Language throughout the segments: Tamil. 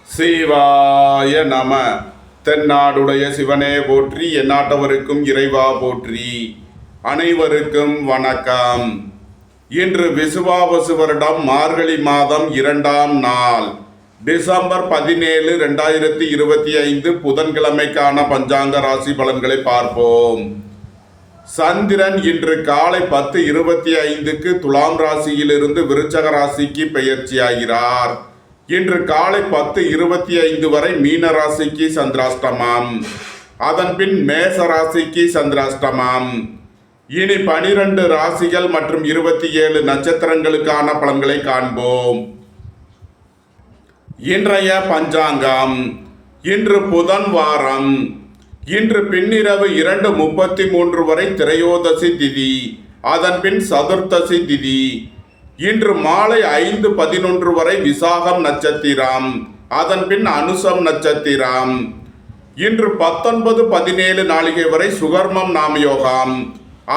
சிவாய நம. தென்னாடுடைய சிவனே போற்றி, எந்நாட்டவருக்கும் இறைவா போற்றி. அனைவருக்கும் வணக்கம். இன்று விசுவாவசு வருடம் மார்கழி மாதம் 2ஆம் நாள், டிசம்பர் 17, 2025 புதன்கிழமைக்கான பஞ்சாங்க ராசி பலன்களை பார்ப்போம். சந்திரன் இன்று காலை 10:25க்கு துலாம் ராசியிலிருந்து விருச்சக ராசிக்கு பெயர்ச்சியாகிறார். இன்று காலை 10:25 வரை மீன ராசிக்கு சந்திராஷ்டமம், அதன் பின் மேச ராசிக்கு சந்திராஷ்டமம். இனி 12 ராசிகள் மற்றும் 27 நட்சத்திரங்களுக்கான பலன்களை காண்போம். இன்றைய பஞ்சாங்கம். இன்று புதன் வாரம். இன்று பின்னிரவு 2:33 வரை திரையோதசி திதி, அதன் பின் சதுர்த்தசி திதி. இன்று மாலை 5:11 வரை விசாகம் நட்சத்திரம், அதன் பின் அனுசம் நட்சத்திரம். இன்று 19:17 நாளிகை வரை சுகர்மம் நாமயோகம்,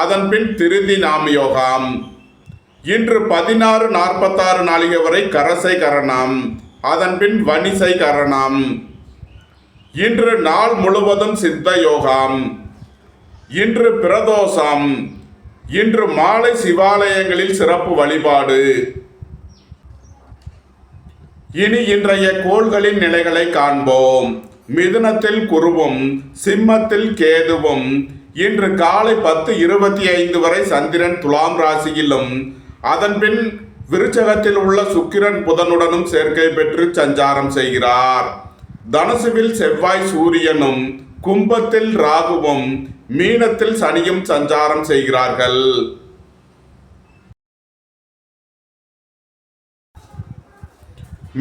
அதன் பின் திருதி நாமயோகம். இன்று 16:46 நாளிகை வரை கரசை கரணம், அதன் பின் வனிசை கரணம். இன்று நாள் முழுவதும் சித்த யோகம். இன்று பிரதோஷம். இன்று மாலை சிவாலயங்களில் சிறப்பு வழிபாடு. இனி இன்றைய கோள்களின் நிலைகளை காண்போம். மிதுனத்தில் குருவும் சிம்மத்தில் கேதுவும். இன்று காலை 10:25 வரை சந்திரன் துலாம் ராசியிலும், அதன் பின் விருச்சகத்தில் உள்ள சுக்கிரன் புதனுடனும் சேர்க்கை பெற்று சஞ்சாரம் செய்கிறார். தனுசுவில் செவ்வாய் சூரியனும், கும்பத்தில் ராகுவும், மீனத்தில் சனியும் சஞ்சாரம் செய்கிறார்கள்.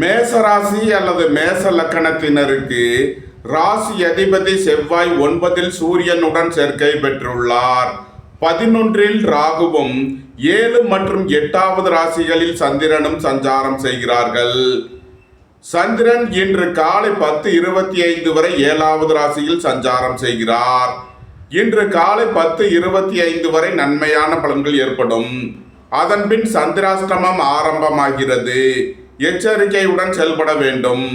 மேச ராசி அல்லது மேச லக்கணத்தினருக்கு ராசி அதிபதி செவ்வாய் 9ல் சூரியனுடன் சேர்க்கை பெற்றுள்ளார். 11ல் ராகுவும் 7 மற்றும் 8வது ராசிகளில் சந்திரனும் சஞ்சாரம் செய்கிறார்கள். சந்திரன் இன்று காலை 10:25 வரை 7வது ராசியில் சஞ்சாரம் செய்கிறார். இன்று காலை 10:25 வரை நன்மையான பலன்கள் ஏற்படும். அதன் பின் சந்திராஷ்டமம் ஆரம்பமாகிறது. எச்சரிக்கையுடன் செயல்பட வேண்டும்.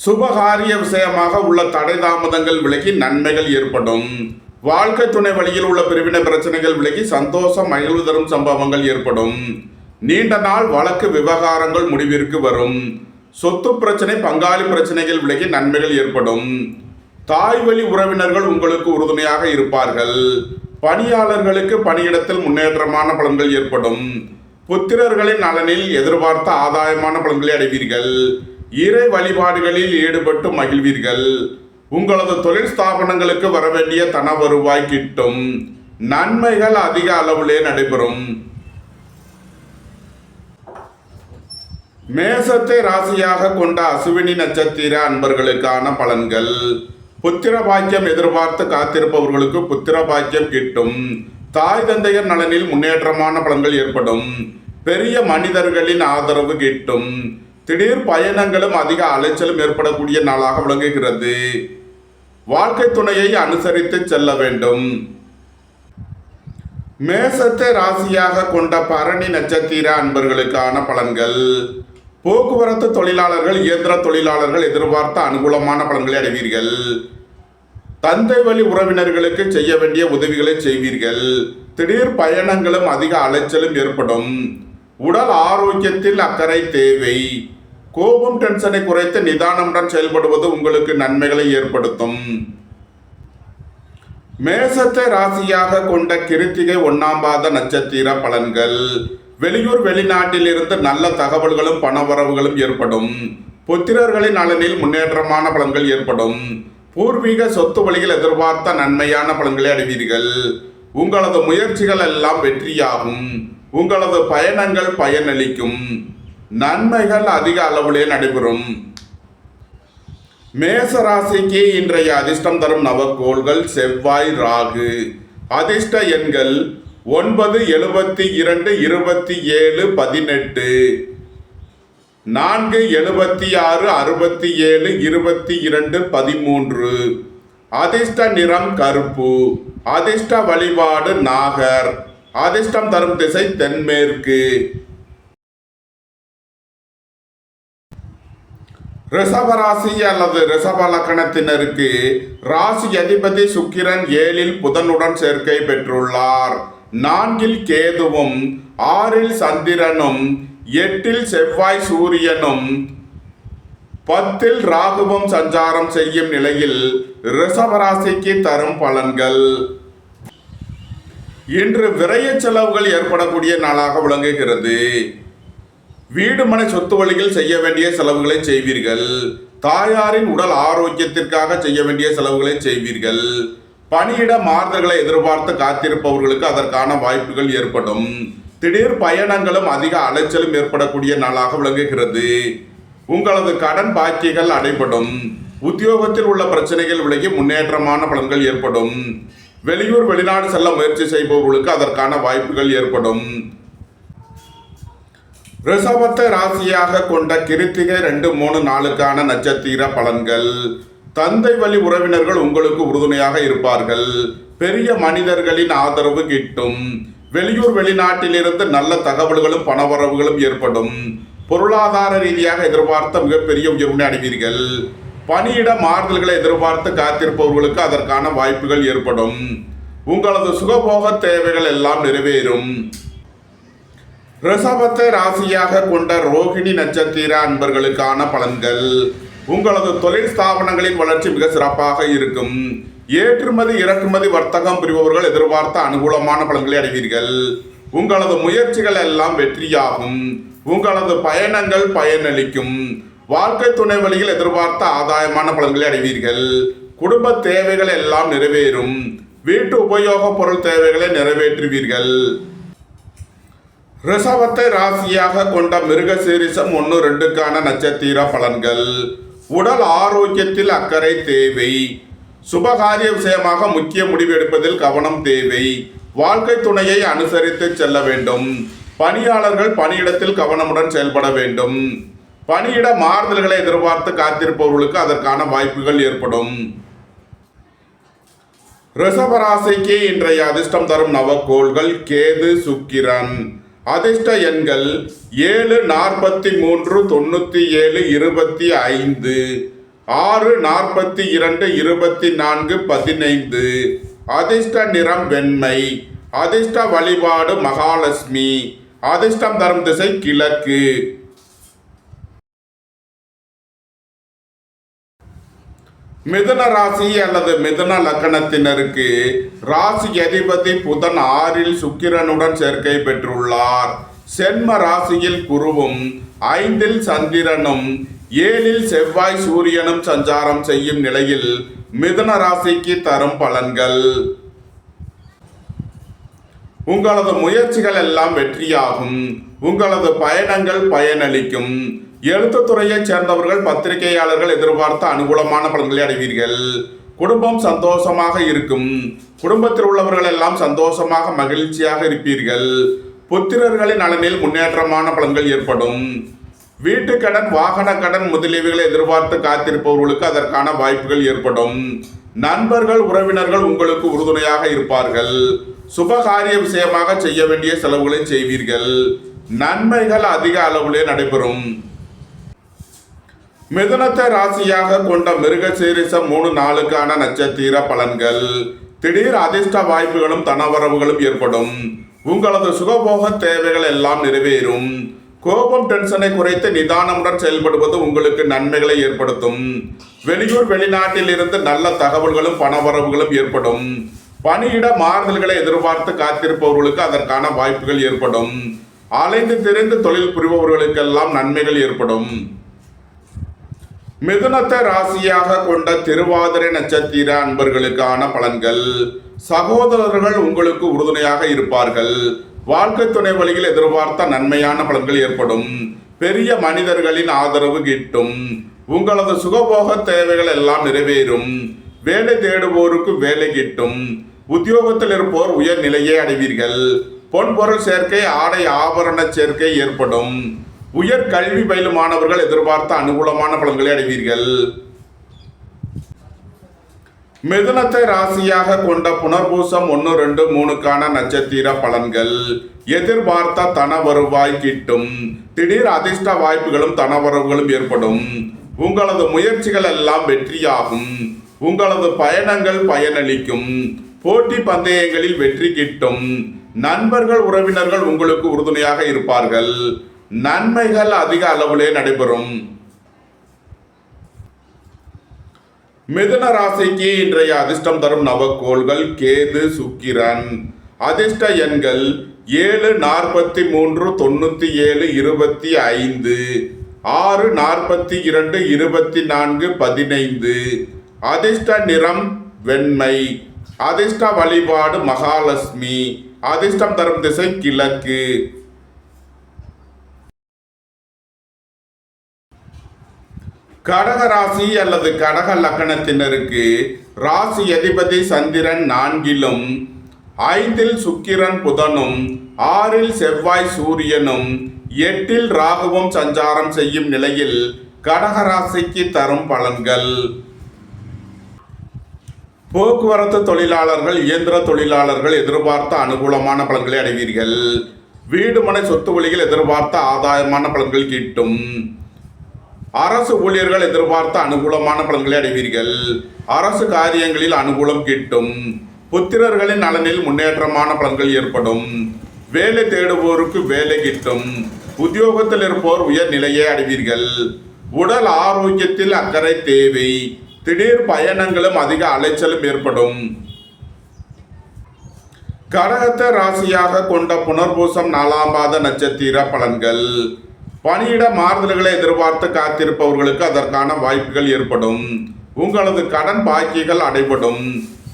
சுபகாரிய விஷயமாக உள்ள தடை தாமதங்கள் விலகி நன்மைகள் ஏற்படும். வாழ்க்கை துணை வழியில் உள்ள பிரிவினை பிரச்சனைகள் விலகி சந்தோஷம் மகிழ்வு தரும் சம்பவங்கள் ஏற்படும். நீண்ட நாள் வழக்கு விவகாரங்கள் முடிவிற்கு வரும். சொத்து பிரச்சனை, பங்காளி பிரச்சனைகள் விலகி நன்மைகள் ஏற்படும். தாய் வழி உறவினர்கள் உங்களுக்கு உறுதுணையாக இருப்பார்கள். பணியாளர்களுக்கு பணியிடத்தில் முன்னேற்றமான பலன்கள் ஏற்படும். புத்திரர்களின் நலனில் எதிர்பார்த்த ஆதாயமான பலன்களை அடைவீர்கள். இறை வழிபாடுகளில் ஈடுபட்டு மகிழ்வீர்கள். உங்களது தொழில் ஸ்தாபனங்களுக்கு வரவேண்டிய தன வருவாய் கிட்டும். நன்மைகள் அதிக அளவிலே நடைபெறும். மேசத்தை ராசியாக கொண்ட அசுவினி நட்சத்திர அன்பர்களுக்கான பலன்கள். புத்திர பாக்கியம் எதிர்பார்த்து காத்திருப்பவர்களுக்கு புத்திர பாக்கியம் கிட்டும். தாய் தந்தையர் நலனில் முன்னேற்றமான பலன்கள் ஏற்படும். பெரிய மனிதர்களின் ஆதரவு கிட்டும். திடீர் பயணங்களும் அதிக அலைச்சலும் ஏற்படக்கூடிய நாளாக விளங்குகிறது. வாழ்க்கை துணையை அனுசரித்து செல்ல வேண்டும். மேசத்தை ராசியாக கொண்ட பரணி நட்சத்திர அன்பர்களுக்கான பலன்கள். போக்குவரத்து தொழிலாளர்கள், இயந்திர தொழிலாளர்கள் எதிர்பார்த்த அனுகூலமான பலன்களை அடைவீர்கள். தந்தை வழி உறவினர்களுக்கு செய்ய வேண்டிய உதவிகளை செய்வீர்கள். திடீர் பயணங்களும் அதிக அலைச்சலும் ஏற்படும். உடல் ஆரோக்கியத்தில் அக்கறை தேவை. கோபம், டென்ஷனை குறைத்து நிதானமுடன் செயல்படுவது உங்களுக்கு நன்மைகளை ஏற்படுத்தும். மேசத்தை ராசியாக கொண்ட கிருத்திகை 1ஆம் பாத நட்சத்திர பலன்கள். வெளியூர் வெளிநாட்டில் இருந்து நல்ல தகவல்களும் பணவரவுகளும் ஏற்படும். புத்திரர்களின் நலனில் முன்னேற்றமான பலன்கள் ஏற்படும். பூர்வீக சொத்து வழியில் எதிர்பார்த்த நன்மையான பலன்களை அடைவீர்கள். உங்களது முயற்சிகள் எல்லாம் வெற்றியாகும். உங்களது பயணங்கள் பயனளிக்கும். நன்மைகள் அதிக அளவிலே நடைபெறும். மேச ராசிக்கு இன்றைய அதிர்ஷ்டம் தரும் நவக்கோள்கள் செவ்வாய், ராகு. அதிர்ஷ்ட எண்கள் 9, 72, 27, 18, 4, 76, 67, 22, 13. அதிர்ஷ்ட நிறம் கருப்பு. அதிர்ஷ்ட வழிபாடு நாகர். அதிர்ஷ்டம் தரும் திசை தென்மேற்கு. ரிஷபராசி அல்லது ரிஷப லக்கணத்தினருக்கு ராசி அதிபதி சுக்கிரன் 7ல் புதனுடன் சேர்க்கை பெற்றுள்ளார். 4ல் கேதுவும் 6ல் சந்திரனும் 8ல் செவ்வாய் சூரியனும் 10ல் ராகுவும் சஞ்சாரம் செய்யும் நிலையில் ரிஷபராசிக்கு தரும் பலன்கள். இன்று விரய செலவுகள் ஏற்படக்கூடிய நாளாக விளங்குகிறது. வீடு மனை சொத்து வழியில் செய்ய வேண்டிய செலவுகளை செய்வீர்கள். தாயாரின் உடல் ஆரோக்கியத்திற்காக செய்ய வேண்டிய செலவுகளை செய்வீர்கள். பணியிட மாறுதல்களை எதிர்பார்த்து காத்திருப்பவர்களுக்கு அதற்கான வாய்ப்புகள் ஏற்படும். திடீர் பயணங்களும் அதிக அலைச்சலும் ஏற்படக்கூடிய நாளாக விளங்குகிறது. உங்களது கடன் பாக்கிகள் அடைபடும். உத்தியோகத்தில் உள்ள பிரச்சனைகள் விலகி முன்னேற்றமான பலன்கள் ஏற்படும். வெளியூர் வெளிநாடு செல்ல முயற்சி செய்பவர்களுக்கு அதற்கான வாய்ப்புகள் ஏற்படும். ரிஷபத்தை ராசியாக கொண்ட கிருத்திகை 2, 3 நாளுக்கான நட்சத்திர பலன்கள். தந்தை வழி உறவினர்கள் உங்களுக்கு உறுதுணையாக இருப்பார்கள். பெரிய மனிதர்களின் ஆதரவு கிட்டும். வெளியூர் வெளிநாட்டிலிருந்து நல்ல தகவல்களும் பணவரவுகளும் ஏற்படும். பொருளாதார ரீதியாக எதிர்பார்த்த மிகப்பெரிய உயர்வினை அடைவீர்கள். பணியிட மாறுதல்களை எதிர்பார்த்து காத்திருப்பவர்களுக்கு அதற்கான வாய்ப்புகள் ஏற்படும். உங்களது சுகபோக தேவைகள் எல்லாம் நிறைவேறும். ரிஷபத்தை ராசியாக கொண்ட ரோகிணி நட்சத்திர அன்பர்களுக்கான பலன்கள். உங்களது தொழில் ஸ்தாபனங்களின் வளர்ச்சி மிக சிறப்பாக இருக்கும். ஏற்றுமதி இறக்குமதி வர்த்தகம் புரிபவர்கள் எதிர்பார்த்த அனுகூலமான பலன்களை அடைவீர்கள். உங்களது முயற்சிகள் எல்லாம் வெற்றியாகும். உங்களது பயணங்கள் பயனளிக்கும். வாழ்க்கை துணை வழியில் எதிர்பார்த்த ஆதாயமான பலன்களை அடைவீர்கள். குடும்ப தேவைகள் எல்லாம் நிறைவேறும். வீட்டு உபயோக பொருள் தேவைகளை நிறைவேற்றுவீர்கள். ரிஷபத்தை ராசியாக கொண்ட மிருகசீரிஷம் 1, 2க்கான நட்சத்திர பலன்கள். உடல் ஆரோக்கியத்தில் அக்கறை தேவை. சுபகாரிய விஷயமாக முக்கிய முடிவு எடுப்பதில் கவனம் தேவை. வாழ்க்கை துணையை அனுசரித்து செல்ல வேண்டும். பணியாளர்கள் பணியிடத்தில் கவனமுடன் செயல்பட வேண்டும். பணியிட மாறுதல்களை எதிர்பார்த்து காத்திருப்பவர்களுக்கு அதற்கான வாய்ப்புகள் ஏற்படும். ரிஷபராசிக்கு இன்றைய அதிர்ஷ்டம் தரும் நவக்கோள்கள் கேது, சுக்கிரன். அதிர்ஷ்ட எண்கள் 7, 43, 97, 25, 6, 42, 24, 15. அதிர்ஷ்ட நிறம் வெண்மை. அதிர்ஷ்ட வழிபாடு மகாலட்சுமி. அதிர்ஷ்டம் தரும் திசை கிழக்கு. மிதுன ராசி அல்லது மிதுன லக்கணத்தினருக்கு ராசி அதிபதி புதன் 6ல் சுக்கிரனுடன் சேர்க்கை பெற்றுள்ளார். சென்ம ராசியில் குருவும் 5ல் சந்திரனும் 7ல் செவ்வாய் சூரியனும் சஞ்சாரம் செய்யும் நிலையில் மிதுன ராசிக்கு தரும் பலன்கள். உங்களது முயற்சிகள் எல்லாம் வெற்றியாகும். உங்களது பயணங்கள் பயனளிக்கும். எழுத்துத்துறையைச் சேர்ந்தவர்கள் பத்திரிகையாளர்கள் எதிர்பார்த்த அனுகூலமான பலன்களை அடைவீர்கள். குடும்பம் சந்தோஷமாக இருக்கும். குடும்பத்தில் உள்ளவர்கள் எல்லாம் சந்தோஷமாக மகிழ்ச்சியாக இருப்பீர்கள். புத்திரர்களின் நலனில் முன்னேற்றமான பலன்கள் ஏற்படும். வீட்டு கடன், வாகன கடன் முதலீடுகளை எதிர்பார்த்து காத்திருப்பவர்களுக்கு அதற்கான வாய்ப்புகள் ஏற்படும். நண்பர்கள் உறவினர்கள் உங்களுக்கு உறுதுணையாக இருப்பார்கள். சுபகாரிய விஷயமாக செய்ய வேண்டிய செலவுகளை செய்வீர்கள். நன்மைகள் அதிக அளவிலே நடைபெறும். மிதுனத்தை ராசியாக கொண்ட மிருகசீரிஷம் 3 நாளுக்கான நட்சத்திர பலன்கள். திடீர் அதிர்ஷ்ட வாய்ப்புகளும் தனவரவுகளும் ஏற்படும். உங்களது சுகபோக தேவைகள் எல்லாம் நிறைவேறும். கோபம் டென்ஷனை குறைத்து நிதானமுடன் செயல்படுவது உங்களுக்கு நன்மைகளை ஏற்படுத்தும். வெளியூர் வெளிநாட்டில் இருந்து நல்ல தகவல்களும் பணவரவுகளும் ஏற்படும். பணியிட மாறுதல்களை எதிர்பார்த்து காத்திருப்பவர்களுக்கு அதற்கான வாய்ப்புகள் ஏற்படும். அலைந்து திரிந்து தொழில் புரிபவர்களுக்கெல்லாம் நன்மைகள் ஏற்படும். மிதுனத்தை ராசியாக கொண்ட திருவாதிரை நட்சத்திர அன்பர்களுக்கான பலன்கள். சகோதரர்கள் உங்களுக்கு உறுதுணையாக இருப்பார்கள். வாழ்க்கை துணை வழியில் எதிர்பார்த்த நன்மையான பலன்கள் ஏற்படும். பெரிய மனிதர்களின் ஆதரவு கிட்டும். உங்களது சுகபோக தேவைகள் எல்லாம் நிறைவேறும். வேலை தேடுவோருக்கு வேலை கிட்டும். உத்தியோகத்தில் இருப்போர் உயர் நிலையை அடைவீர்கள். பொன்பொருள் சேர்க்கை, ஆடை ஆபரண சேர்க்கை ஏற்படும். உயர் கல்வி பயிலும் மாணவர்கள் எதிர்பார்த்த அனுகூலமான பலன்களை அடைவீர்கள். மிதுனத்தை ராசியாக கொண்ட புனர்பூசம் 1, 2, 3க்கான நட்சத்திர பலன்கள். எதிர்பார்த்த தன வருவாய் கிட்டும். திடீர் அதிர்ஷ்ட வாய்ப்புகளும் தனவரவுகளும் ஏற்படும். உங்களது முயற்சிகள் எல்லாம் வெற்றியாகும். உங்களது பயணங்கள் பயனளிக்கும். போட்டி பந்தயங்களில் வெற்றி கிட்டும். நண்பர்கள் உறவினர்கள் உங்களுக்கு உறுதுணையாக இருப்பார்கள். நன்மைகள் அதிக அளவிலே நடைபெறும். மிதுன ராசிக்கு இன்றைய அதிர்ஷ்டம் தரும் நவக்கோள்கள் கேது, சுக்கிரன். அதிர்ஷ்ட எண்கள் 7, 43, 97, 25, 6, 42, 24, 15. அதிர்ஷ்ட நிறம் வெண்மை. அதிர்ஷ்ட வழிபாடு மகாலட்சுமி. அதிர்ஷ்டம் தரும் திசை கிழக்கு. கடக ராசி அல்லது கடக லக்கணத்தினருக்கு ராசி அதிபதி சந்திரன் 4லும், 5ல் சுக்கிரன் புதனும், 6ல் செவ்வாய் சூரியனும், 8ல் ராகுவும் சஞ்சாரம் செய்யும் நிலையில் கடக ராசிக்கு தரும் பலன்கள். போக்குவரத்து தொழிலாளர்கள், இயந்திர தொழிலாளர்கள் எதிர்பார்த்த அனுகூலமான பலன்களை அடைவீர்கள். வீடு மனை சொத்து வழியில் எதிர்பார்த்த ஆதாயமான பலன்கள் கிட்டும். அரசு ஊழியர்கள் எதிர்பார்த்த அனுகூலமான பலன்களை அடைவீர்கள். அரசு காரியங்களில் அனுகூலம் கிட்டும். புத்திரர்களின் நலனில் முன்னேற்றமான பலன்கள் ஏற்படும். வேலை தேடுவோருக்கு வேலை கிட்டும். உத்தியோகத்தில் இருப்போர் உயர் நிலையை அடைவீர்கள். உடல் ஆரோக்கியத்தில் அக்கறை தேவை. திடீர் பயணங்களும் அதிக அலைச்சலும் ஏற்படும். கடகத்தை ராசியாக கொண்ட புனர்பூசம் 4ஆம் பாத நட்சத்திர பலன்கள். பணியிட மாறுதல்களை எதிர்பார்த்து காத்திருப்பவர்களுக்கு அதற்கான வாய்ப்புகள் ஏற்படும். உங்களது கடன் பாக்கிகள் அடைபடும்.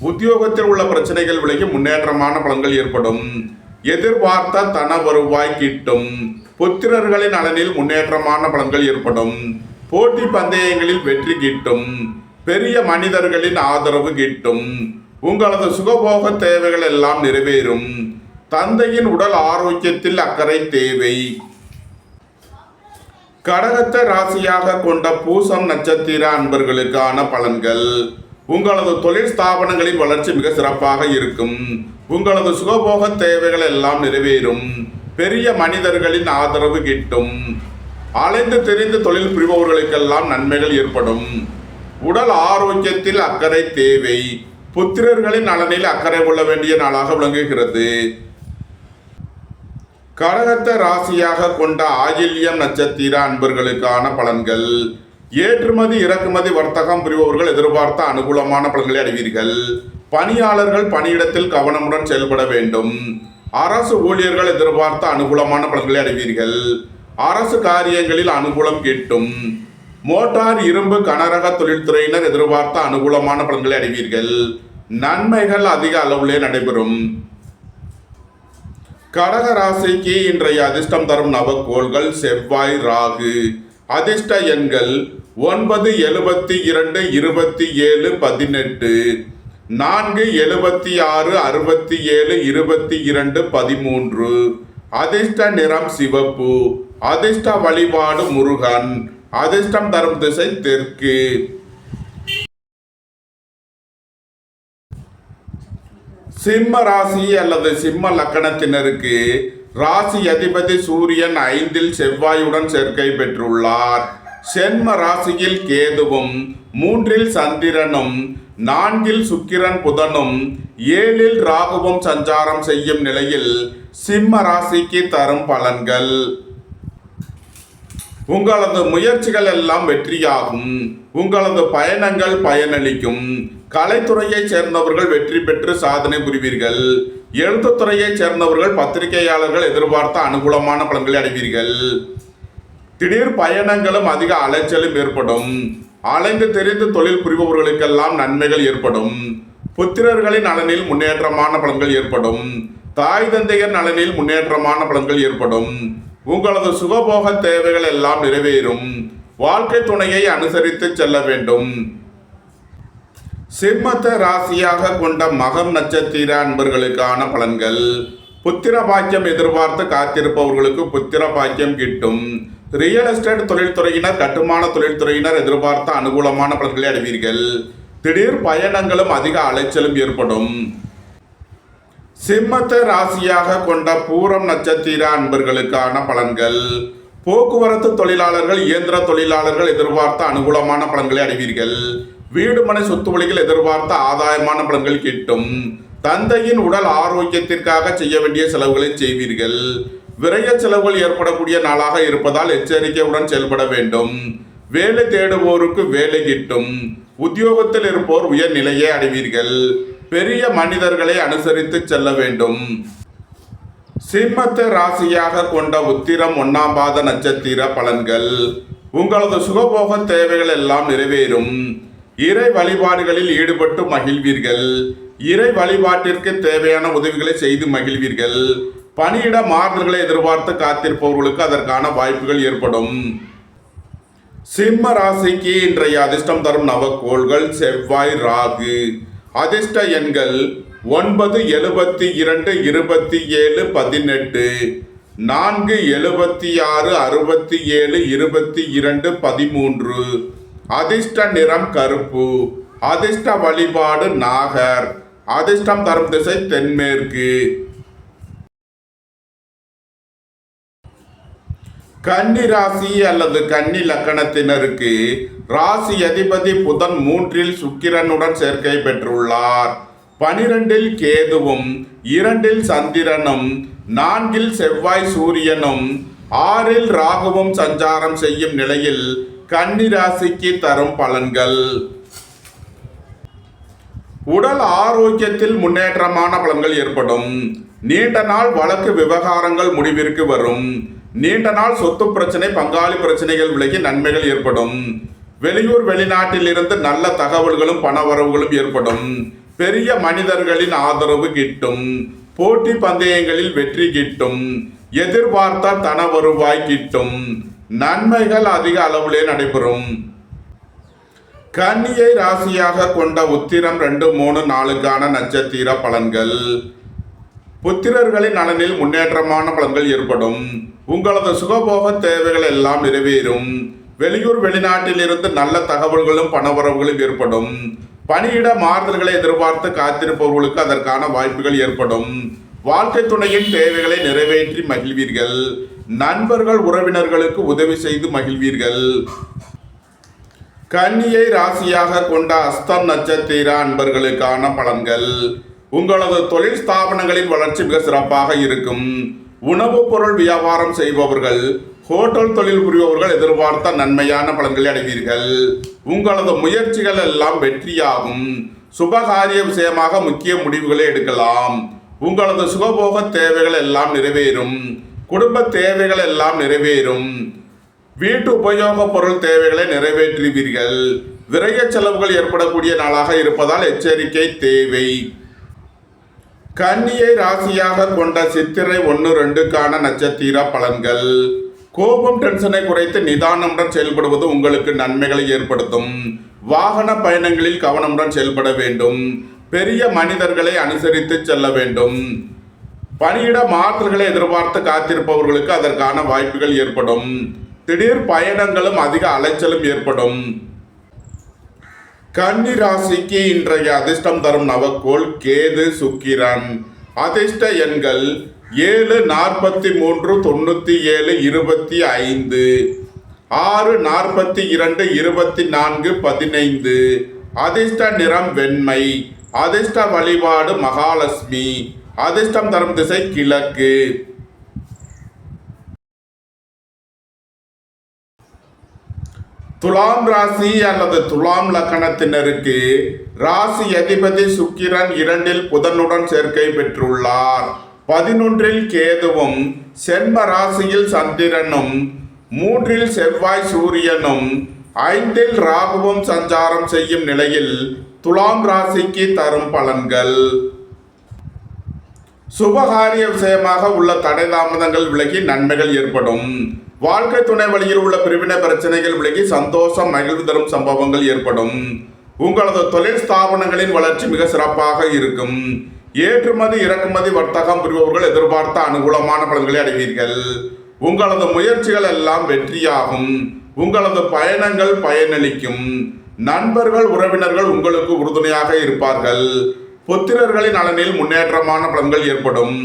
உத்தியோகத்தில் உள்ள பிரச்சனைகள் விலகி முன்னேற்றமான பலன்கள் ஏற்படும். எதிர்பார்த்த தன வருவாய் கிட்டும். புத்திரர்களின் நலனில் முன்னேற்றமான பலன்கள் ஏற்படும். போட்டி பந்தயங்களில் வெற்றி கிட்டும். பெரிய மனிதர்களின் ஆதரவு கிட்டும். உங்களது சுகபோக தேவைகள் எல்லாம் நிறைவேறும். தந்தையின் உடல் ஆரோக்கியத்தில் அக்கறை தேவை. கடகத்தை ராசியாக கொண்ட பூசம் நட்சத்திர அன்பர்களுக்கான பலன்கள். உங்களது தொழில் ஸ்தாபனங்களின் வளர்ச்சி மிக சிறப்பாக இருக்கும். உங்களது சுகபோக தேவைகள் எல்லாம் நிறைவேறும். பெரிய மனிதர்களின் ஆதரவு கிட்டும். அலைந்து தெரிந்து தொழில் புரிபவர்களுக்கெல்லாம் நன்மைகள் ஏற்படும். உடல் ஆரோக்கியத்தில் அக்கறை தேவை. புத்திரர்களின் நலனில் அக்கறை கொள்ள வேண்டிய நாளாக விளங்குகிறது. கடகத்தை ராசியாக கொண்ட ஆயில்யம் நட்சத்திர அன்பர்களுக்கான பலன்கள். ஏற்றுமதி இறக்குமதி வர்த்தகம் புரிபவர்கள் எதிர்பார்த்த அனுகூலமான பலன்களை அடைவீர்கள். பணியாளர்கள் பணியிடத்தில் கவனமுடன் செயல்பட வேண்டும். அரசு ஊழியர்கள் எதிர்பார்த்த அனுகூலமான பலன்களை அடைவீர்கள். அரசு காரியங்களில் அனுகூலம் கிட்டும். மோட்டார் இரும்பு கனரக தொழில்துறையினர் எதிர்பார்த்த அனுகூலமான பலன்களை அடைவீர்கள். நன்மைகள் அதிக அளவிலே நடைபெறும். கடக ராசிக்கு இன்றைய அதிர்ஷ்டம் தரும் நவக்கோள்கள் செவ்வாய், ராகு. அதிர்ஷ்ட எண்கள் 9, 72, 27, 18, 4, 76, 67, 22, 13. அதிர்ஷ்ட நிறம் சிவப்பு. அதிர்ஷ்ட வழிபாடு முருகன். அதிர்ஷ்டம் தரும் திசை தெற்கு. சிம்ம ராசி அல்லது சிம்ம லக்கணத்தினருக்கு ராசி அதிபதி சூரியன் 5ல் செவ்வாயுடன் சேர்க்கை பெற்றுள்ளார். சென்ம ராசியில் கேதுவும், 3ல் சந்திரனும், 4ல் சுக்கிரன் புதனும், 7ல் ராகுவும் சஞ்சாரம் செய்யும் நிலையில் சிம்ம ராசிக்கு தரும் பலன்கள். உங்களது முயற்சிகள் எல்லாம் வெற்றியாகும். உங்களது பயணங்கள் பயனளிக்கும். கலைத்துறையை சேர்ந்தவர்கள் வெற்றி பெற்று சாதனை புரிவீர்கள். எழுத்துத்துறையை சேர்ந்தவர்கள் பத்திரிகையாளர்கள் எதிர்பார்த்த அனுகூலமான பலன்களை அடைவீர்கள். திடீர் பயணங்களும் அதிக அலைச்சலும் ஏற்படும். அலைந்து தெரிந்து தொழில் புரிபவர்களுக்கெல்லாம் நன்மைகள் ஏற்படும். புத்திரர்களின் நலனில் முன்னேற்றமான பலன்கள் ஏற்படும். தாய் தந்தையர் நலனில் முன்னேற்றமான பலன்கள் ஏற்படும். உங்களது சுகபோக தேவைகள் எல்லாம் நிறைவேறும். வாழ்க்கை துணையை அனுசரித்து செல்ல வேண்டும். சிம்மத்தை ராசியாக கொண்ட மகம் நட்சத்திர அன்பர்களுக்கான பலன்கள். புத்திர பாக்கியம் எதிர்பார்த்து காத்திருப்பவர்களுக்கு புத்திர பாக்கியம் கிட்டும். ரியல் எஸ்டேட் தொழில்துறையினர், கட்டுமான தொழில்துறையினர் எதிர்பார்த்த அனுகூலமான பலன்களை அடைவீர்கள். திடீர் பயணங்களும் அதிக அலைச்சலும் ஏற்படும். சிம்மத்தை ராசியாக கொண்ட பூரம் நட்சத்திர அன்பர்களுக்கான பலன்கள். போக்குவரத்து தொழிலாளர்கள், இயந்திர தொழிலாளர்கள் எதிர்பார்த்த அனுகூலமான பலன்களை அடைவீர்கள். வீடு மனை சொத்து வழிகள் எதிர்பார்த்த ஆதாயமான பலன்கள் கிட்டும். தந்தையின் உடல் ஆரோக்கியத்திற்காக செய்ய வேண்டிய செலவுகளை செய்வீர்கள். விரைய செலவுகள் ஏற்படக்கூடிய நாளாக இருப்பதால் எச்சரிக்கையுடன் செயல்பட வேண்டும். வேலை தேடுவோருக்கு வேலை கிட்டும். உத்தியோகத்தில் இருப்போர் உயர் நிலையை அடைவீர்கள். பெரிய மனிதர்களை அனுசரித்து செல்ல வேண்டும். சிம்மத்தை ராசியாக கொண்ட உத்திரம் 1ஆம் பாத நட்சத்திர பலன்கள். உங்களது சுகபோக தேவைகள் எல்லாம் நிறைவேறும். இறை வழிபாடுகளில் ஈடுபட்டு மகிழ்வீர்கள். இறை வழிபாட்டிற்கு தேவையான உதவிகளை செய்து மகிழ்வீர்கள். பணியிட மாறுதல்களை எதிர்பார்த்து காத்திருப்பவர்களுக்கு அதற்கான வாய்ப்புகள் ஏற்படும். சிம்ம ராசிக்கு இன்றைய அதிர்ஷ்டம் தரும் நவக்கோள்கள் செவ்வாய், ராகு. அதிர்ஷ்ட எண்கள் 9, 72, 27, 18, 4, 76, 67, 22, 13. அதிர்ஷ்ட நிறம் கருப்பு. அதிர்ஷ்ட வழிபாடு நாகர். அதிர்ஷ்டம் தரும் திசை தென்மேற்கு. கன்னி ராசி அல்லது கன்னி லக்கணத்தினருக்கு ராசி அதிபதி புதன் 3இல் சுக்கிரனுடன் சேர்க்கை பெற்றுள்ளார். 12இல் கேதுவும், 2இல் சந்திரனும், 4இல் செவ்வாய் சூரியனும், 6இல் ராகுவும் சஞ்சாரம் செய்யும் நிலையில் கன்னி ராசிக்கு தரும் பலன்கள். உடல் ஆரோக்கியத்தில் முன்னேற்றமான பலன்கள் ஏற்படும். நீண்ட நாள் வழக்கு விவகாரங்கள் முடிவிற்கு வரும். நீண்ட நாள் சொத்து பிரச்சனை, பங்காளி பிரச்சனைகள் விலகி நன்மைகள் ஏற்படும். வெளியூர் வெளிநாட்டில் இருந்து நல்ல தகவல்களும் பணவரவுகளும் ஏற்படும். பெரிய மனிதர்களின் ஆதரவு கிட்டும். போட்டி பந்தயங்களில் வெற்றி கிட்டும். எதிர்பார்த்த தன வருவாய் கிட்டும். நன்மைகள் அதிக அளவிலே நடைபெறும். கன்னியை ராசியாக கொண்ட உத்திரம் 2, 3, 4க்கான நட்சத்திர பலன்கள். புத்திரர்களின் நலனில் முன்னேற்றமான பலன்கள் ஏற்படும். உங்களது சுகபோக தேவைகள் எல்லாம் நிறைவேறும். வெளியூர் வெளிநாட்டில் இருந்து நல்ல தகவல்களும் பணவரவுகளும் ஏற்படும். பணியிட மாறுதல்களை எதிர்பார்த்து காத்திருப்பவர்களுக்கு அதற்கான வாய்ப்புகள் ஏற்படும். வாழ்க்கை துணையின் தேவைகளை நிறைவேற்றி மகிழ்வீர்கள். நண்பர்கள் உறவினர்களுக்கு உதவி செய்து மகிழ்வீர்கள். கன்னியை ராசியாக கொண்ட அஸ்தம் நட்சத்திர அன்பர்களுக்கான பலன்கள். உங்களது தொழில் ஸ்தாபனங்களின் வளர்ச்சி மிக சிறப்பாக இருக்கும். உணவுப் பொருள் வியாபாரம் செய்பவர்கள், ஹோட்டல் தொழில் புரிபவர்கள் எதிர்பார்த்த நன்மையான பலன்களை அடைவீர்கள். உங்களது முயற்சிகள் எல்லாம் வெற்றியாகும். சுபகாரிய விஷயமாக முக்கிய முடிவுகளை எடுக்கலாம். உங்களது சுகபோக தேவைகள் எல்லாம் நிறைவேறும். குடும்ப தேவைகள் எல்லாம் நிறைவேறும். வீட்டு உபயோக பொருள் தேவைகளை நிறைவேற்றுவீர்கள். விரைய செலவுகள் ஏற்படக்கூடிய நாளாக இருப்பதால் எச்சரிக்கை தேவை. கன்னியை ராசியாக கொண்ட சித்திரை 1, 2க்கான நட்சத்திர பலன்கள். கோபம், டென்ஷனை குறைத்து நிதானமுடன் செயல்படுவது உங்களுக்கு நன்மைகளை ஏற்படுத்தும். வாகன பயணங்களில் கவனமுடன் செயல்பட வேண்டும். பெரிய மனிதர்களை அனுசரித்து செல்ல வேண்டும். பணியிட மாறுதல்களை எதிர்பார்த்து காத்திருப்பவர்களுக்கு அதற்கான வாய்ப்புகள் ஏற்படும். திடீர் பயணங்களும் அதிக அலைச்சலும் ஏற்படும். கன்னி ராசிக்கு இன்றைய அதிர்ஷ்டம் தரும் நவக்கோள் கேது, சுக்கிரன். அதிர்ஷ்ட எண்கள் 7, 43, 97, 25, 6, 42, 24, 15. அதிர்ஷ்ட நிறம் வெண்மை. அதிர்ஷ்ட வழிபாடு மகாலட்சுமி. அதிர்ஷ்டம் தரும் திசை கிழக்கு. துலாம் ராசி அல்லது துலாம் லக்கணத்தினருக்கு ராசி அதிபதி சுக்கிரன் 2இல் புதனுடன் சேர்க்கை பெற்றுள்ளார். 11இல் கேதுவும், சென்ம ராசியில் சந்திரனும், 3இல் செவ்வாய் சூரியனும், 5இல் ராகுவும் சஞ்சாரம் செய்யும் நிலையில் துலாம் ராசிக்கு தரும் பலன்கள். சுபகாரிய விஷயமாக உள்ள தடை தாமதங்கள் விலகி நன்மைகள் ஏற்படும். வாழ்க்கை துணை வழியில் உள்ள பிரிவினை பிரச்சனைகள் விலகி சந்தோஷம், மகிழ்வு தரும் சம்பவங்கள் ஏற்படும். உங்களது தொழில் ஸ்தாபனங்களின் வளர்ச்சி மிக சிறப்பாக இருக்கும். ஏற்றுமதி இறக்குமதி வர்த்தகம் புரிபவர்கள் எதிர்பார்த்த அனுகூலமான பலன்களை அடைவீர்கள். உங்களது முயற்சிகள் எல்லாம் வெற்றியாகும். உங்களது பயணங்கள் பயனளிக்கும். நண்பர்கள் உறவினர்கள் உங்களுக்கு உறுதுணையாக இருப்பார்கள். புத்திரர்களின் நலனில் முன்னேற்றமான பலன்கள் ஏற்படும்.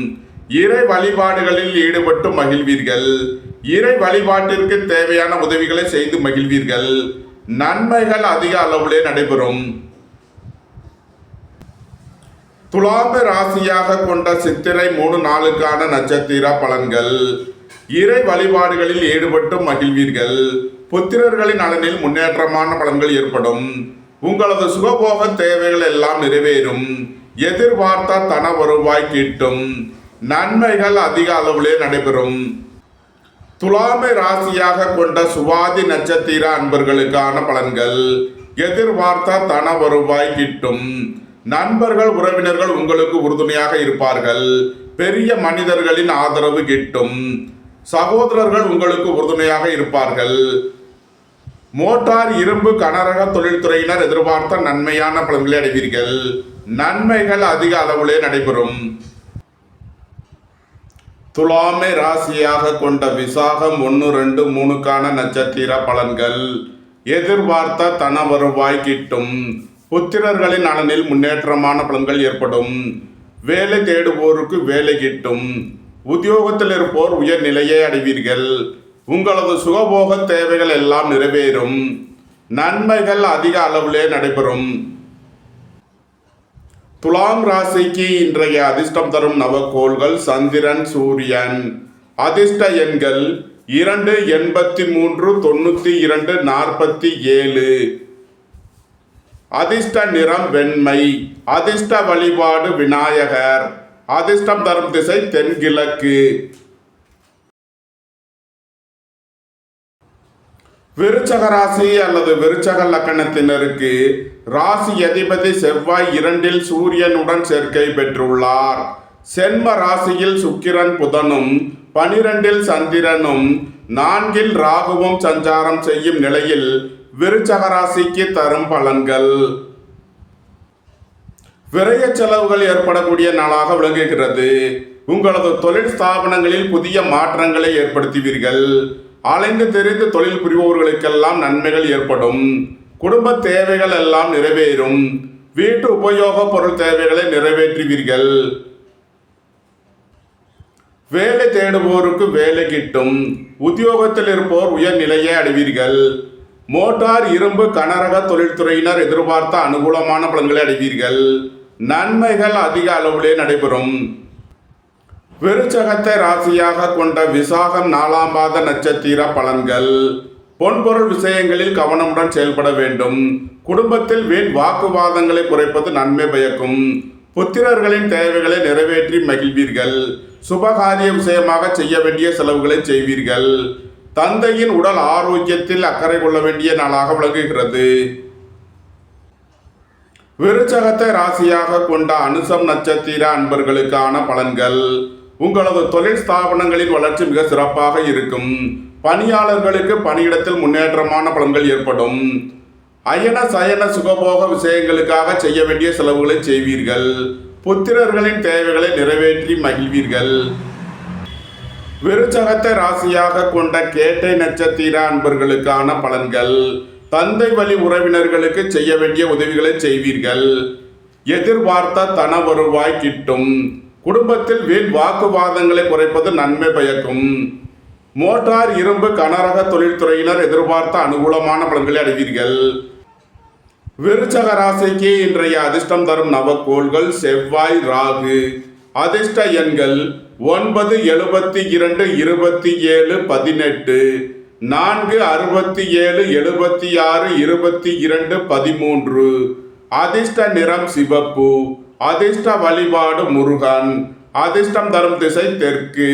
இறை வழிபாடுகளில் ஈடுபட்டு மகிழ்வீர்கள். இறை வழிபாட்டிற்கு தேவையான உதவிகளை செய்து மகிழ்வீர்கள். நன்மைகள் அதிக அளவிலே நடைபெறும். துலாம ராசியாக கொண்ட சித்திரை 3 நாளுக்கான நட்சத்திர பலன்கள். இறை வழிபாடுகளில் ஈடுபட்டு மகிழ்வீர்கள். புத்திரர்களின் நலனில் முன்னேற்றமான பலன்கள் ஏற்படும். உங்களது சுகபோக தேவைகள் எல்லாம் நிறைவேறும். எதிர்பார்த்த தன வருவாய் கிட்டும். நன்மைகள் அதிக அளவிலே நடைபெறும். துலாமை ராசியாக கொண்ட சுவாதி நட்சத்திர அன்பர்களுக்கான பலன்கள். எதிர்பார்த்த தன வருவாய் கிட்டும். நண்பர்கள் உறவினர்கள் உங்களுக்கு உறுதுணையாக இருப்பார்கள். பெரிய மனிதர்களின் ஆதரவு கிட்டும். சகோதரர்கள் உங்களுக்கு உறுதுணையாக இருப்பார்கள். மோட்டார் இரும்பு கனரக தொழில்துறையினர் எதிர்பார்த்த நன்மையான பலன்களை அடைவீர்கள். நன்மைகள் அதிக அளவிலே நடைபெறும். துலாமை ராசியாக கொண்ட விசாகம் 1, 2, 3க்கான நட்சத்திர பலன்கள். எதிர்பார்த்த தன வருவாய் கிட்டும். புத்திரர்களின் நலனில் முன்னேற்றமான பலன்கள் ஏற்படும். வேலை தேடுவோருக்கு வேலை கிட்டும். உத்தியோகத்தில் இருப்போர் உயர் நிலையை அடைவீர்கள். உங்களது சுகபோக தேவைகள் எல்லாம் நிறைவேறும். நன்மைகள் அதிக அளவிலே நடைபெறும். துலாம் ராசிக்கு இன்றைய அதிர்ஷ்டம் தரும் நவக்கோள்கள் சந்திரன், சூரியன். அதிர்ஷ்ட எண்கள் 2, 83, 92, 47. அதிர்ஷ்ட நிறம் வெண்மை. அதிர்ஷ்ட வழிபாடு விநாயகர். அதிர்ஷ்டம் தரும் திசை தென்கிழக்கு. விருச்சக ராசி அல்லது விருச்சக லக்கணத்தினருக்கு ராசி அதிபதி செவ்வாய் 2ல் சூரியனுடன் சேர்க்கை பெற்றுள்ளார். சென்ம ராசியில் சுக்கிரன் புதனும் 12ல் சந்திரனும் 4ல் ராகுவும் சஞ்சாரம் செய்யும் நிலையில் விருச்சக ராசிக்கு தரும் பலன்கள். விரய செலவுகள் ஏற்படக்கூடிய நாளாக விளங்குகிறது. உங்களது தொழில் ஸ்தாபனங்களில் புதிய மாற்றங்களை ஏற்படுத்துவீர்கள். அலைந்து தெரிந்து தொழில் புரிபவர்களுக்கெல்லாம் நன்மைகள் ஏற்படும். குடும்ப தேவைகள் எல்லாம் நிறைவேறும். வீட்டு உபயோக பொருள் தேவைகளை நிறைவேற்றுவீர்கள். வேலை தேடுவோருக்கு வேலை கிட்டும். உத்தியோகத்தில் இருப்போர் உயர் நிலையை அடைவீர்கள். மோட்டார் இரும்பு கனரக தொழில்துறையினர் எதிர்பார்த்த அனுகூலமான பலன்களை அடைவீர்கள். நன்மைகள் அதிக அளவிலே நடைபெறும். விருச்சகத்தை ராசியாக கொண்ட விசாகம் 4ஆம் பாத நட்சத்திர பலன்கள். பொன்பொருள் விஷயங்களில் கவனமுடன் செயல்பட வேண்டும். குடும்பத்தில் வீண் வாக்குவாதங்களை குறைப்பது நன்மை பயக்கும். புத்திரர்களின் தேவைகளை நிறைவேற்றி மகிழ்வீர்கள். சுபகாரிய விஷயமாக செய்ய வேண்டிய செலவுகளை செய்வீர்கள். தந்தையின் உடல் ஆரோக்கியத்தில் அக்கறை கொள்ள வேண்டிய நாளாக விளங்குகிறது. விருச்சகத்தை ராசியாக கொண்ட அனுசம் நட்சத்திர அன்பர்களுக்கான பலன்கள். உங்களது தொழில் ஸ்தாபனங்களின் வளர்ச்சி மிக சிறப்பாக இருக்கும். பணியாளர்களுக்கு பணியிடத்தில் முன்னேற்றமான பலன்கள் ஏற்படும். அயன சயன சுகபோக விஷயங்களுக்காக செய்ய வேண்டிய செலவுகளை செய்வீர்கள். புத்திரர்களின் தேவைகளை நிறைவேற்றி மகிழ்வீர்கள். விருச்சகத்தை ராசியாக கொண்ட கேட்டை நட்சத்திர அன்பர்களுக்கான பலன்கள். தந்தை வழி உறவினர்களுக்கு செய்ய வேண்டிய உதவிகளை செய்வீர்கள். எதிர்பார்த்த தன வருவாய் கிட்டும். குடும்பத்தில் வீண் வாக்குவாதங்களை குறைப்பது நன்மை பயக்கும். மோட்டார் இரும்பு கனரக தொழில்துறையினர் எதிர்பார்த்த அனுகூலமான பலன்களை அடைவீர்கள். விருச்சக ராசிக்கு இன்றைய அதிர்ஷ்டம் தரும் நவக்கோள்கள் செவ்வாய், ராகு. அதிர்ஷ்ட எண்கள் 9, 72, 27, 18, 4, 67, 76, 22, 13. அதிர்ஷ்ட நிறம் சிவப்பு. அதிர்ஷ்ட வழிபாடு முருகன். அதிர்ஷ்டம் தரும் திசை தெற்கு.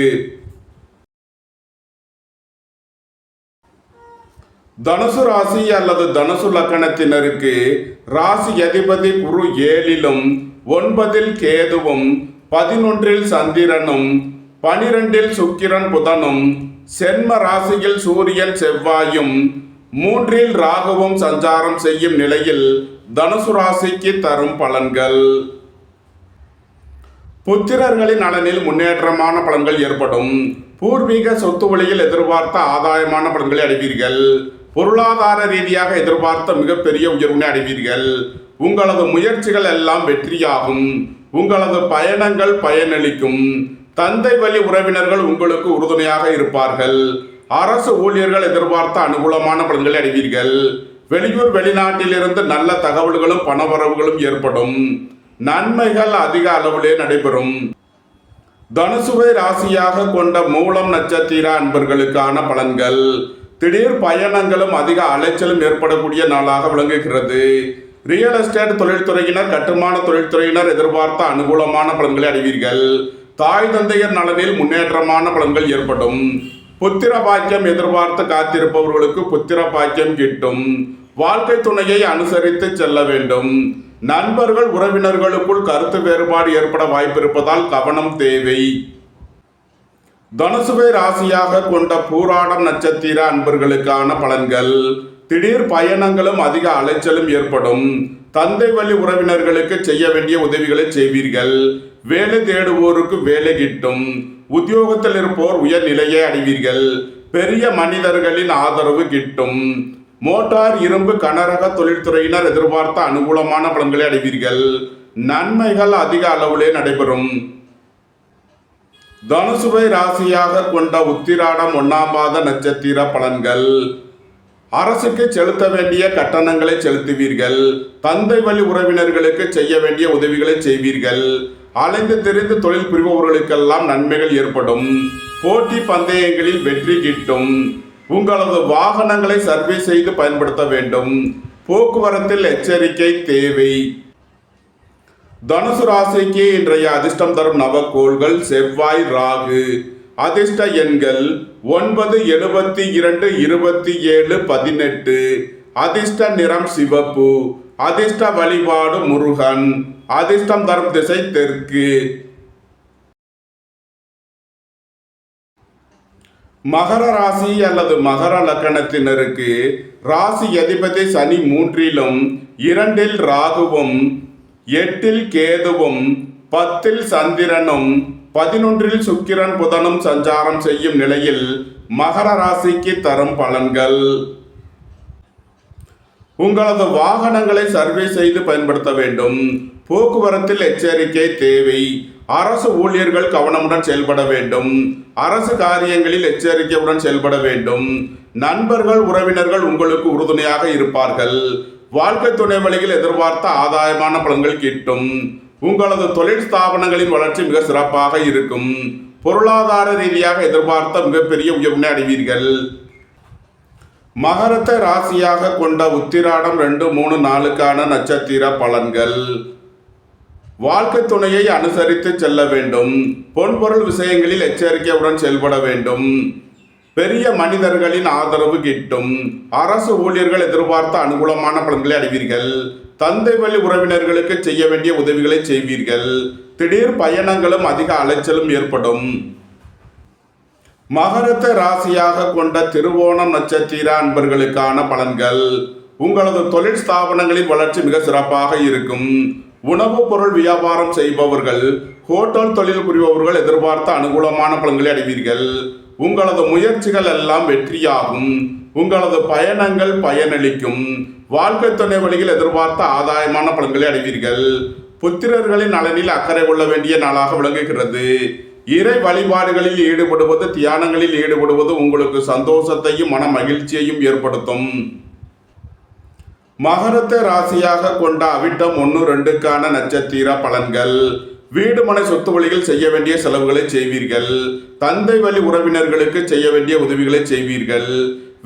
தனுசு ராசி அல்லது தனுசு லக்கணத்தினருக்கு ராசி அதிபதி குரு 7லும் 9ல் கேதுவும் 11ல் சந்திரனும் 12ல் சுக்கிரன் புதனும் சென்ம ராசியில் சூரியன் செவ்வாயும் 3ல் ராகுவும் சஞ்சாரம் செய்யும் நிலையில் தனுசு ராசிக்கு தரும் பலன்கள். புத்திரர்களின் நலனில் முன்னேற்றமான பலன்கள் ஏற்படும். பூர்வீக சொத்து வழியில் எதிர்பார்த்த ஆதாயமான பலன்களை அடைவீர்கள். பொருளாதார ரீதியாக எதிர்பார்த்த மிகப்பெரிய உயர்வினை அடைவீர்கள். உங்களது முயற்சிகள் எல்லாம் வெற்றியாகும். உங்களது பயணங்கள் பயனளிக்கும். தந்தை வழி உறவினர்கள் உங்களுக்கு உறுதுணையாக இருப்பார்கள். அரசு ஊழியர்கள் எதிர்பார்த்த அனுகூலமான பலன்களை அடைவீர்கள். வெளியூர் வெளிநாட்டிலிருந்து நல்ல தகவல்களும் பணவரவுகளும் ஏற்படும். நன்மைகள் அதிக அளவிலே நடைபெறும். தனுசுவை ராசியாக கொண்ட மூலம் நட்சத்திர அன்பர்களுக்கான பலன்கள். திடீர் பயணங்களும் அதிக அலைச்சலும் ஏற்படக்கூடிய நாளாக விளங்குகிறது. ரியல் எஸ்டேட் தொழில்துறையினர், கட்டுமான தொழில்துறையினர் எதிர்பார்த்த அனுகூலமான பலன்களை அடைவீர்கள். தாய் தந்தையர் நலனில் முன்னேற்றமான பலன்கள் ஏற்படும். புத்திர பாக்கியம் எதிர்பார்த்து காத்திருப்பவர்களுக்கு புத்திர பாக்கியம் கிட்டும். வாழ்க்கை துணையை அனுசரித்து செல்ல வேண்டும். நண்பர்கள் உறவினர்களுக்குள் கருத்து வேறுபாடு ஏற்பட வாய்ப்பிருப்பதால் கவனம் தேவை. தனுசுவை ராசியாக கொண்ட பூராடம் நட்சத்திர அன்பர்களுக்கான பலன்கள். திடீர் பயணங்களும் அதிக அலைச்சலும் ஏற்படும். தந்தை வழி உறவினர்களுக்கு செய்ய வேண்டிய உதவிகளை செய்வீர்கள். வேலை தேடுவோருக்கு வேலை கிட்டும். உத்தியோகத்தில் இருப்போர் உயர் நிலையை அடைவீர்கள். பெரிய மனிதர்களின் ஆதரவு கிட்டும். மோட்டார், இரும்பு, கனரக தொழில்துறையினர் எதிர்பார்த்த அனுகூலமான பலன்களை அடைவீர்கள். நன்மைகள் அதிக அளவிலே நடைபெறும். தனுசுவை ராசியாக கொண்ட உத்திராடம் 1ஆம் பாத நட்சத்திர பலன்கள். அரசுக்கு செலுத்த வேண்டிய கட்டணங்களை செலுத்துவீர்கள். தந்தை வழி உறவினர்களுக்கு செய்ய வேண்டிய உதவிகளை செய்வீர்கள். அலைந்து திரிந்து தொழில் புரிபவர்களுக்கெல்லாம் நன்மைகள் ஏற்படும். போட்டி பந்தயங்களில் வெற்றி கிட்டும். உங்களது வாகனங்களை சர்வீஸ் செய்து பயன்படுத்த வேண்டும். போக்குவரத்தில் எச்சரிக்கை தேவை. தனுசு ராசிக்கு இன்றைய அதிர்ஷ்டம் தரும் நவக்கோள்கள் செவ்வாய், ராகு. அதிர்ஷ்ட எண்கள் 9, 72, 27, 18. அதிர்ஷ்ட நிறம் சிவப்பு. அதிர்ஷ்ட வழிபாடு முருகன். அதிர்ஷ்டம் தரும் திசை தெற்கு. மகர ராசி அல்லது மகர லக்கணத்தினருக்கு ராசி அதிபதி சனி 3லும் 2ல் ராகுவும் 8ல் கேதுவும் 10ல் சந்திரனும் 11ல் சுக்கிரன் புதனும் சஞ்சாரம் செய்யும் நிலையில் மகர ராசிக்கு தரும் பலன்கள். உங்களது வாகனங்களை சர்வீஸ் செய்து பயன்படுத்த வேண்டும். போக்குவரத்தில் எச்சரிக்கை தேவை. அரசு ஊழியர்கள் கவனமுடன் செயல்பட வேண்டும். அரசு காரியங்களில் எச்சரிக்கையுடன் செயல்பட வேண்டும். நண்பர்கள் உறவினர்கள் உங்களுக்கு உறுதுணையாக இருப்பார்கள். வாழ்க்கை துணை வழியில் எதிர்பார்த்த ஆதாயமான பலன்கள் கிட்டும். உங்களது தொழில் ஸ்தாபனங்களின் வளர்ச்சி மிக சிறப்பாக இருக்கும். பொருளாதார ரீதியாக எதிர்பார்த்த மிகப்பெரிய உயர்வினை அடைவீர்கள். மகரத்தை ராசியாக கொண்ட உத்திராடம் 2, 3, 4க்கான நட்சத்திர பலன்கள். வாழ்க்கை துணையை அனுசரித்து செல்ல வேண்டும். பொன்பொருள் விஷயங்களில் எச்சரிக்கையுடன் செயல்பட வேண்டும். பெரிய மனிதர்களின் ஆதரவு கிட்டும். அரசு ஊழியர்கள் எதிர்பார்த்த அனுகூலமான பலன்களை அடைவீர்கள். தந்தை வழி உறவினர்களுக்கு செய்ய வேண்டிய உதவிகளை செய்வீர்கள். திடீர் பயணங்களும் அதிக அலைச்சலும் ஏற்படும். மகரத்தை ராசியாக கொண்ட திருவோணம் நட்சத்திர அன்பர்களுக்கான பலன்கள். உங்களது தொழில் ஸ்தாபனங்களின் வளர்ச்சி மிக சிறப்பாக இருக்கும். உணவுப் பொருள் வியாபாரம் செய்பவர்கள், ஹோட்டல் தொழில் புரிபவர்கள் எதிர்பார்த்த அனுகூலமான பலன்களை அடைவீர்கள். உங்களது முயற்சிகள் எல்லாம் வெற்றியாகும். உங்களது பயணங்கள் பயனளிக்கும். வாழ்க்கை துணை வழியில் எதிர்பார்த்த ஆதாயமான பலன்களை அடைவீர்கள். புத்திரர்களின் நலனில் அக்கறை கொள்ள வேண்டிய நாளாக விளங்குகிறது. இறை வழிபாடுகளில் ஈடுபடுவது, தியானங்களில் ஈடுபடுவது உங்களுக்கு சந்தோஷத்தையும் மன மகிழ்ச்சியையும் ஏற்படுத்தும். மகரத்தை ராசியாக கொண்ட அவிட்டம் 1, 2க்கான நட்சத்திர பலன்கள். வீடு மனை சொத்து வழியில் செய்ய வேண்டிய செலவுகளை செய்வீர்கள். தந்தை வழி உறவினர்களுக்கு செய்ய வேண்டிய உதவிகளை செய்வீர்கள்.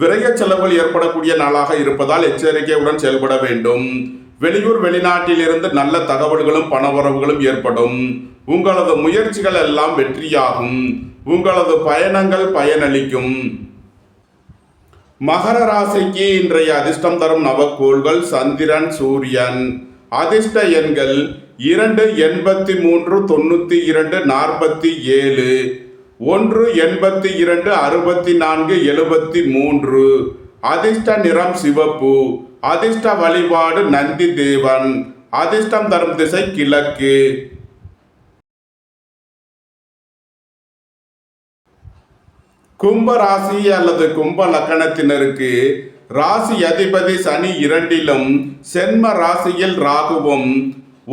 விரய செலவுகள் ஏற்படக்கூடிய நாளாக இருப்பதால் எச்சரிக்கையுடன் செயல்பட வேண்டும். வெளியூர் வெளிநாட்டிலிருந்து நல்ல தகவல்களும் பணவரவுகளும் ஏற்படும். உங்களது முயற்சிகள் எல்லாம் வெற்றியாகும். உங்களது பயணங்கள் பயனளிக்கும். மகர ராசிக்கு இன்றைய அதிர்ஷ்டம் தரும் நவக்கோள்கள் சந்திரன், சூரியன். அதிர்ஷ்ட எண்கள் 2, 83, 92, 47. 1, 82, 64, 73. அதிர்ஷ்ட நிறம் சிவப்பு. அதிர்ஷ்ட வழிபாடு நந்தி தேவன். அதிர்ஷ்டம் தரும் திசை கிழக்கு. கும்ப ராசி அல்லது கும்ப லக்கணத்தினருக்கு ராசி அதிபதி சனி 2லும் சென்ம ராசியில் ராகுவும்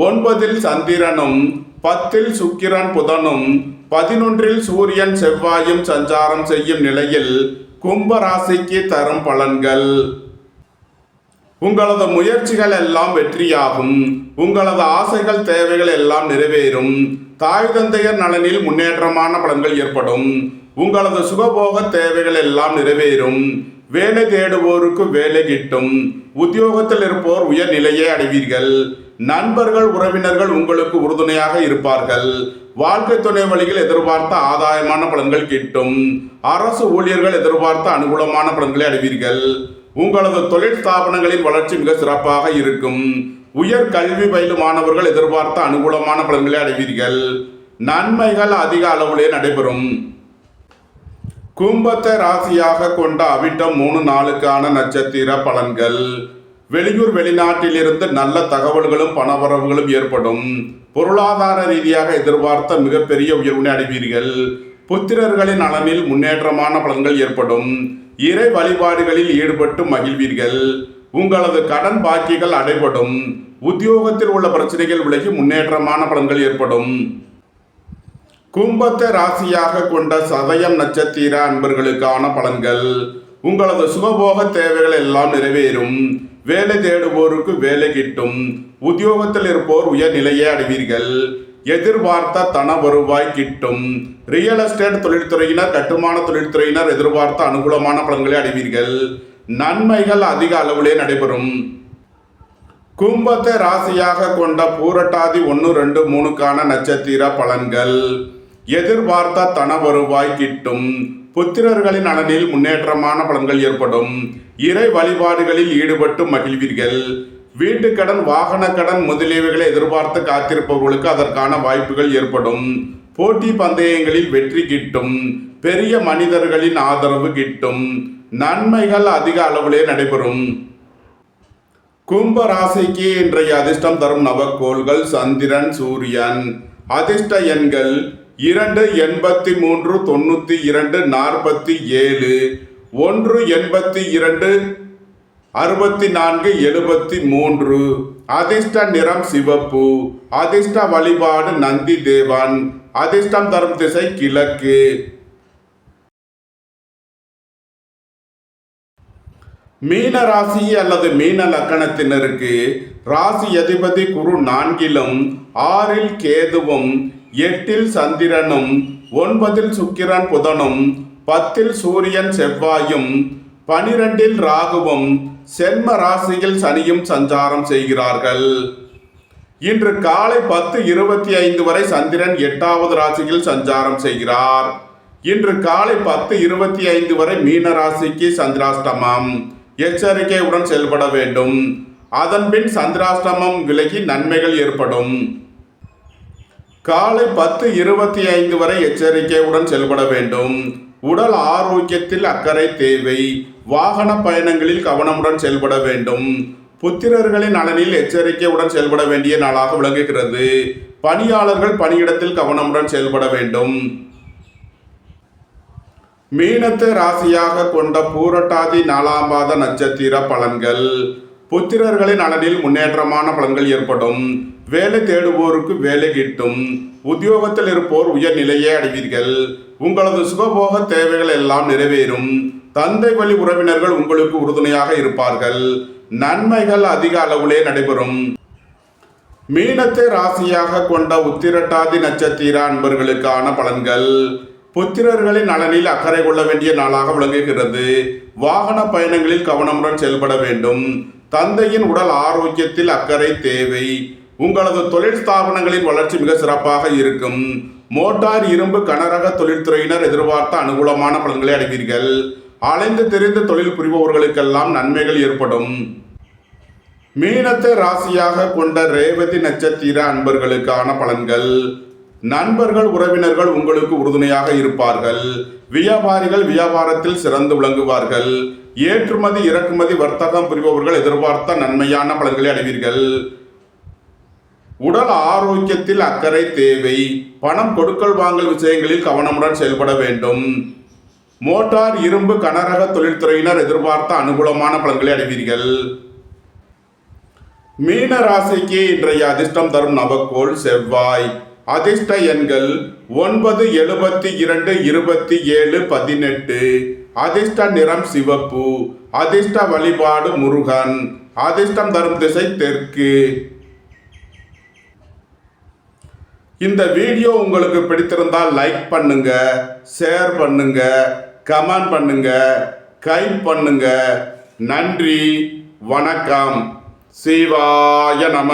9ல் சந்திரனும் 10ல் சுக்கிரன் புதனும் 11ல் சூரியன் செவ்வாயும் சஞ்சாரம் செய்யும் நிலையில் கும்ப ராசிக்கு தரும் பலன்கள். உங்களது முயற்சிகள் எல்லாம் வெற்றியாகும். உங்களது ஆசைகள் தேவைகள் எல்லாம் நிறைவேறும். தாய் தந்தையர் நலனில் முன்னேற்றமான பலன்கள் ஏற்படும். உங்களது சுகபோக தேவைகள் எல்லாம் நிறைவேறும். வேலை தேடுவோருக்கு வேலை கிட்டும். உத்தியோகத்தில் இருப்போர் உயர் நிலையை அடைவீர்கள். நண்பர்கள் உறவினர்கள் உங்களுக்கு உறுதுணையாக இருப்பார்கள். வாழ்க்கை துணை வழியில் எதிர்பார்த்த ஆதாயமான பலன்கள் கிட்டும். அரசு ஊழியர்கள் எதிர்பார்த்த அனுகூலமான பலன்களை அடைவீர்கள். உங்களது தொழில் ஸ்தாபனங்களின் வளர்ச்சி மிக சிறப்பாக இருக்கும். உயர் கல்வி பயிலும் மாணவர்கள் எதிர்பார்த்த அனுகூலமான பலன்களை அடைவீர்கள். நன்மைகள் அதிக அளவிலே நடைபெறும். கும்பத்தை ராசியாக கொண்ட அவிட்டம் 3 நாளுக்கான நட்சத்திர பலன்கள். வெளியூர் வெளிநாட்டிலிருந்து நல்ல தகவல்களும் பணவரவுகளும் ஏற்படும். பொருளாதார ரீதியாக எதிர்பார்த்த மிகப்பெரிய உயர்வினை அடைவீர்கள். புத்திரர்களின் நலனில் முன்னேற்றமான பலன்கள் ஏற்படும். இறை வழிபாடுகளில் ஈடுபட்டு மகிழ்வீர்கள். உங்களது கடன் பாக்கிகள் அடைபடும். உத்தியோகத்தில் உள்ள பிரச்சனைகள் விலகி முன்னேற்றமான பலன்கள் ஏற்படும். கும்பத்தை ராசியாக கொண்ட சதயம் நட்சத்திர அன்பர்களுக்கான பலன்கள். உங்களது சுகபோக தேவைகள் எல்லாம் நிறைவேறும். வேலை தேடுவோருக்கு வேலை கிட்டும். உத்தியோகத்தில் இருப்போர் உயர் நிலையை அடைவீர்கள். எதிர்பார்த்த தன வருவாய் கிட்டும். ரியல் எஸ்டேட் தொழில்துறையினர் கட்டுமான தொழில்துறையினர் எதிர்பார்த்த அனுகூலமான பலன்களை அடைவீர்கள். நன்மைகள் அதிக அளவிலே நடைபெறும். கும்பத்தை ராசியாக கொண்ட பூரட்டாதி 1, 2, 3க்கான நட்சத்திர பலன்கள். எதிர்பார்த்த தன வருவாய் கிட்டும். புத்திரர்களின் நலனில் முன்னேற்றமான பலன்கள் ஏற்படும். இறை வழிபாடுகளில் ஈடுபட்டு மகிழ்வீர்கள். வீட்டு கடன் வாகன கடன் முதலியவைகளை எதிர்பார்த்து காத்திருப்பவர்களுக்கு அதற்கான வாய்ப்புகள் ஏற்படும். போட்டி பந்தயங்களில் வெற்றி கிட்டும். பெரிய மனிதர்களின் ஆதரவு கிட்டும். நன்மைகள் அதிக அளவிலே நடைபெறும். கும்ப ராசிக்கு இன்றைய அதிர்ஷ்டம் தரும் நவக்கோள்கள் சந்திரன் சூரியன். அதிர்ஷ்ட எண்கள் 2, 83, 92, 47, 1, 82, 64, 73. அதிர்ஷ்ட நிறம் சிவப்பு. அதிர்ஷ்ட வழிபாடு நந்தி தேவன். அதிர்ஷ்டம் தரும் திசை கிழக்கு. மீன ராசி அல்லது மீன லக்கணத்தினருக்கு ராசி அதிபதி குரு 4லும் 6ல் கேதுவும் 8ல் சந்திரனும் 9ல் சுக்கிரன் புதனும் 10ல் சூரியன் செவ்வாயும் 12ல் ராகுவும் சென்ம ராசியில் சனியும் சஞ்சாரம் செய்கிறார்கள். இன்று காலை 10:25 வரை சந்திரன் 8வது ராசியில் சஞ்சாரம் செய்கிறார். இன்று காலை 10:25 வரை மீன ராசிக்கு சந்திராஷ்டமம். எச்சரிக்கையுடன் செயல்பட வேண்டும். அதன்பின் சந்திராஷ்டமம் விலகி நன்மைகள் ஏற்படும். காலை 10:25 வரை எச்சரிக்கையுடன் செயல்பட வேண்டும். உடல் ஆரோக்கியத்தில் அக்கறை தேவை. வாகன பயணங்களில் கவனமுடன் செயல்பட வேண்டும். புத்திரர்களின் நலனில் எச்சரிக்கையுடன் செயல்பட வேண்டிய நாளாக விளங்குகிறது. பணியாளர்கள் பணியிடத்தில் கவனமுடன் செயல்பட வேண்டும். மீனத்தை ராசியாக கொண்ட பூரட்டாதி 4ஆம் பாத நட்சத்திர பலன்கள். புத்திரர்களின் நலனில் முன்னேற்றமான பலன்கள் ஏற்படும். வேலை தேடுவோருக்கு வேலை கிட்டும். உத்தியோகத்தில் இருப்போர் உயர் நிலையை அடைவீர்கள். உங்களது சுகபோக தேவைகள் எல்லாம் நிறைவேறும். தந்தை வழி உறவினர்கள் உங்களுக்கு உறுதுணையாக இருப்பார்கள். நன்மைகள் அதிக அளவிலே நடைபெறும். மீனத்தை ராசியாக கொண்ட உத்திரட்டாதி நட்சத்திர அன்பர்களுக்கான பலன்கள். புத்திரர்களின் நலனில் அக்கறை கொள்ள வேண்டிய நாளாக விளங்குகிறது. வாகன பயணங்களில் கவனமுடன் செயல்பட வேண்டும். தந்தையின் உடல் ஆரோக்கியத்தில் அக்கறை தேவை. உங்களது தொழில் ஸ்தாபனங்களின் வளர்ச்சி மிக சிறப்பாக இருக்கும். மோட்டார் இரும்பு கனரக தொழில்துறையினர் எதிர்பார்த்த அனுகூலமான பலன்களை அடைவீர்கள். அலைந்து தெரிந்து தொழில் புரிபவர்களுக்கெல்லாம் நன்மைகள் ஏற்படும். மீனத்தை ராசியாக கொண்ட ரேவதி நட்சத்திர அன்பர்களுக்கான பலன்கள். நண்பர்கள் உறவினர்கள் உங்களுக்கு உறுதுணையாக இருப்பார்கள். வியாபாரிகள் வியாபாரத்தில் சிறந்து விளங்குவார்கள். ஏற்றுமதி இறக்குமதி வர்த்தகம் புரிபவர்கள் எதிர்பார்த்த நன்மையான பலன்களை அடைவீர்கள். உடல் ஆரோக்கியத்தில் அக்கறை தேவை. பணம் கொடுக்கல் வாங்கல் விஷயங்களில் கவனமுடன் செயல்பட வேண்டும். மோட்டார் இரும்பு கனரக தொழில்துறையினர் எதிர்பார்த்த அனுகூலமான பலன்களை அடைவீர்கள். மீன ராசிக்கு இன்றைய அதிர்ஷ்டம் தரும் நவக்கோள் செவ்வாய். அதிர்ஷ்ட எண்கள் 9, 72, 27, 18. அதிர்ஷ்ட நிறம் சிவப்பு. அதிர்ஷ்ட வழிபாடு முருகன். அதிர்ஷ்டம் தரும் திசை தெற்கு. இந்த வீடியோ உங்களுக்கு பிடித்திருந்தால் லைக் பண்ணுங்க, ஷேர் பண்ணுங்க, கமெண்ட் பண்ணுங்க, கைட் பண்ணுங்க. நன்றி, வணக்கம். சிவாய நம.